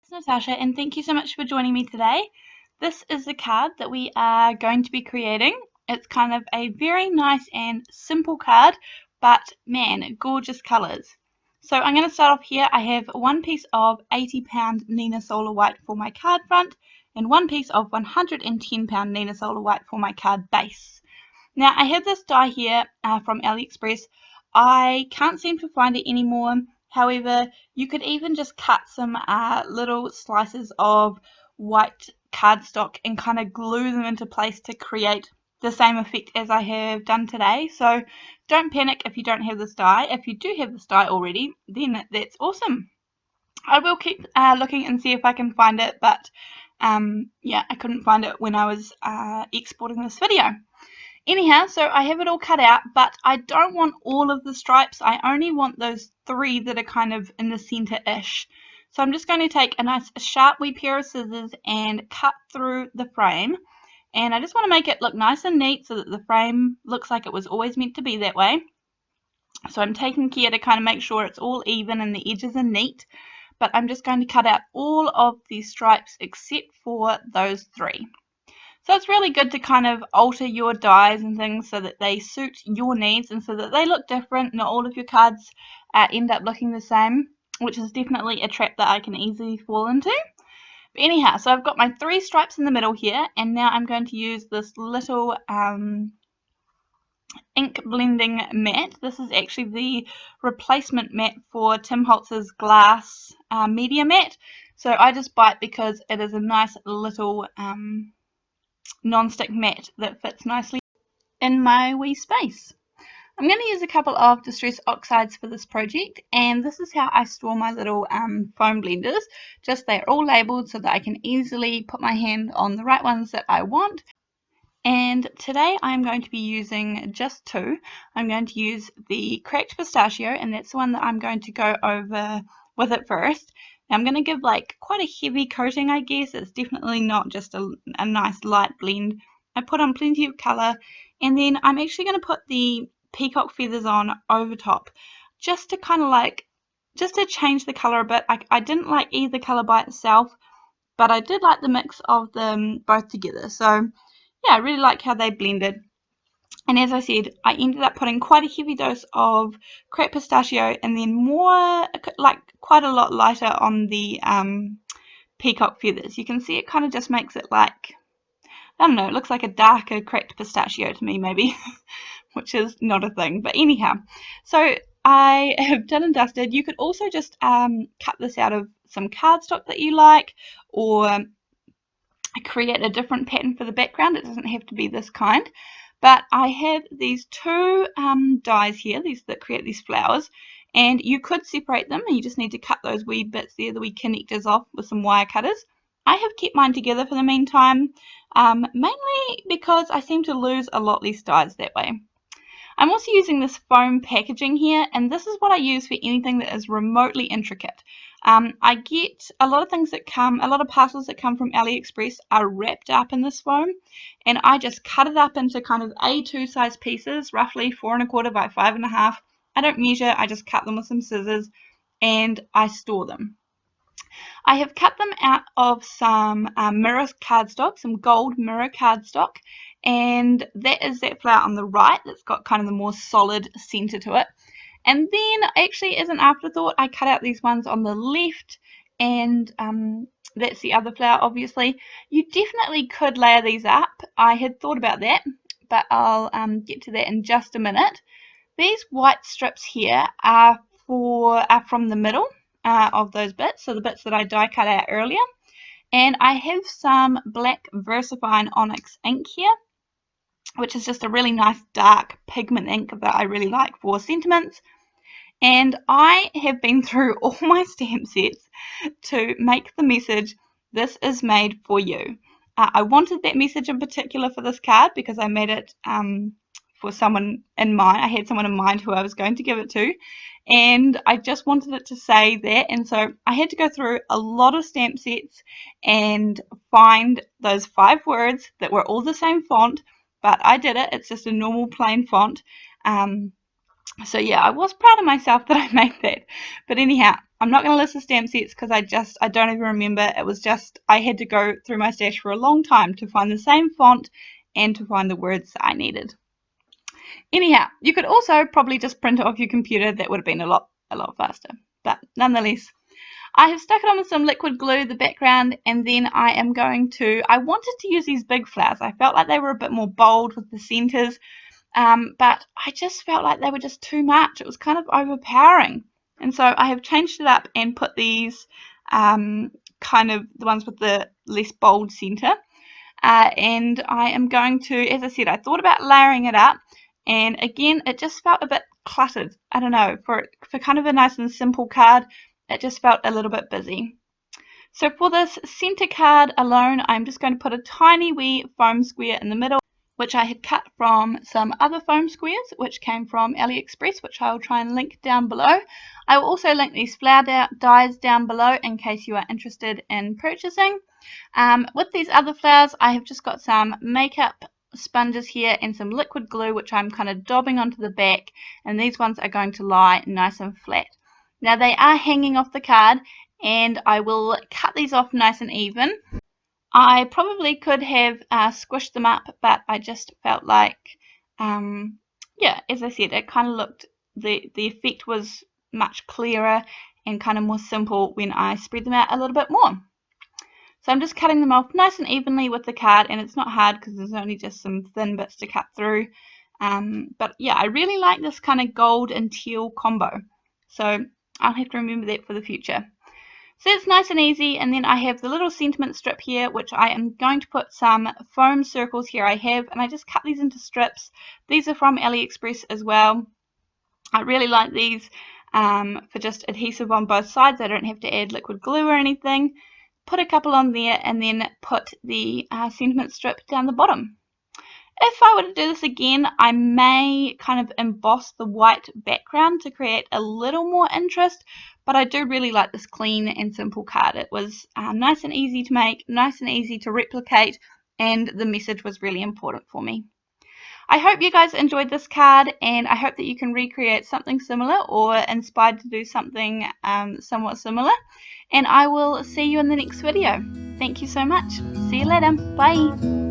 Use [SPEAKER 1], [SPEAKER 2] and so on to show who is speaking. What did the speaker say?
[SPEAKER 1] It's Natasha, and thank you so much for joining me today. This is the card that we are going to be creating. It's kind of a very nice and simple card, but man, gorgeous colours. So I'm going to start off here. I have one piece of 80-pound Nina Solar White for my card front, and one piece of 110-pound Nina Solar White for my card base. Now I have this die here from AliExpress. I can't seem to find it anymore. However, you could even just cut some little slices of white cardstock and kind of glue them into place to create the same effect as I have done today. So don't panic if you don't have this die. If you do have this die already, then that's awesome. I will keep looking and see if I can find it, but yeah, I couldn't find it when I was exporting this video. Anyhow, so I have it all cut out, but I don't want all of the stripes. I only want those three that are kind of in the center-ish. So I'm just going to take a nice sharp wee pair of scissors and cut through the frame. And I just want to make it look nice and neat so that the frame looks like it was always meant to be that way. So I'm taking care to kind of make sure it's all even and the edges are neat. But I'm just going to cut out all of these stripes except for those three. So it's really good to kind of alter your dies and things so that they suit your needs and so that they look different. Not all of your cards end up looking the same, which is definitely a trap that I can easily fall into. But anyhow, so I've got my three stripes in the middle here, and now I'm going to use this little ink blending mat. This is actually the replacement mat for Tim Holtz's glass media mat. So I just buy it because it is a nice little non-stick mat that fits nicely in my wee space. I'm going to use a couple of distress oxides for this project, and this is how I store my little foam blenders. Just they're all labelled so that I can easily put my hand on the right ones that I want. And today I'm going to be using just two. I'm going to use the cracked pistachio, and that's the one that I'm going to go over with it first. Now I'm going to give like quite a heavy coating, I guess. It's definitely not just a nice light blend. I put on plenty of colour, and then I'm actually going to put the peacock feathers on over top just to kind of like, just to change the colour a bit. I didn't like either colour by itself, but I did like the mix of them both together. So yeah, I really like how they blended. And as I said, I ended up putting quite a heavy dose of cracked pistachio and then more, like quite a lot lighter on the peacock feathers. You can see it kind of just makes it like, I don't know, it looks like a darker cracked pistachio to me maybe, which is not a thing. But anyhow, so I have done and dusted. You could also just cut this out of some cardstock that you like, or create a different pattern for the background. It doesn't have to be this kind. But I have these two dies here, these that create these flowers, and you could separate them, and you just need to cut those wee bits there, the wee connectors off with some wire cutters. I have kept mine together for the meantime, mainly because I seem to lose a lot less dies that way. I'm also using this foam packaging here, and this is what I use for anything that is remotely intricate. I get a lot of things that come, a lot of parcels that come from AliExpress are wrapped up in this foam, and I just cut it up into kind of A2 size pieces, roughly 4 1/4 by 5 1/2. I don't measure, I just cut them with some scissors, and I store them. I have cut them out of some mirror cardstock, some gold mirror cardstock, and that is that flower on the right that's got kind of the more solid center to it. And then actually as an afterthought, I cut out these ones on the left, and that's the other flower obviously. You definitely could layer these up. I had thought about that, but I'll get to that in just a minute. These white strips here are from the middle of those bits, so the bits that I die cut out earlier. And I have some black Versafine Onyx ink here, which is just a really nice dark pigment ink that I really like for sentiments. And I have been through all my stamp sets to make the message, "This is made for you." I wanted that message in particular for this card because I made it for someone in mind. I had someone in mind who I was going to give it to, and I just wanted it to say that. And so I had to go through a lot of stamp sets and find those 5 words that were all the same font, but I did it. It's just a normal plain font. So yeah, I was proud of myself that I made that. But anyhow, I'm not going to list the stamp sets because I don't even remember. It was just, I had to go through my stash for a long time to find the same font and to find the words that I needed. Anyhow, you could also probably just print it off your computer. That would have been a lot faster. But nonetheless, I have stuck it on with some liquid glue, the background, and then I wanted to use these big flowers. I felt like they were a bit more bold with the centers, but I just felt like they were just too much. It was kind of overpowering. And so I have changed it up and put these kind of the ones with the less bold center. And I am going to, as I said, I thought about layering it up, and again, it just felt a bit cluttered. I don't know, for kind of a nice and simple card, it just felt a little bit busy. So for this center card alone, I'm just going to put a tiny wee foam square in the middle, which I had cut from some other foam squares, which came from AliExpress, which I will try and link down below. I will also link these flower dies down below in case you are interested in purchasing. With these other flowers, I have just got some makeup sponges here and some liquid glue, which I'm kind of daubing onto the back, and these ones are going to lie nice and flat. Now they are hanging off the card, and I will cut these off nice and even. I probably could have squished them up, but I just felt like, yeah, as I said, it kind of looked, the effect was much clearer and kind of more simple when I spread them out a little bit more. So I'm just cutting them off nice and evenly with the card, and it's not hard because there's only just some thin bits to cut through. But yeah, I really like this kind of gold and teal combo. So I'll have to remember that for the future. So it's nice and easy, and then I have the little sentiment strip here, which I am going to put some foam circles here I have, and I just cut these into strips. These are from AliExpress as well. I really like these for just adhesive on both sides. I don't have to add liquid glue or anything. Put a couple on there, and then put the sentiment strip down the bottom. If I were to do this again, I may kind of emboss the white background to create a little more interest, but I do really like this clean and simple card. It was nice and easy to make, nice and easy to replicate, and the message was really important for me. I hope you guys enjoyed this card, and I hope that you can recreate something similar or inspired to do something somewhat similar. And I will see you in the next video. Thank you so much. See you later. Bye.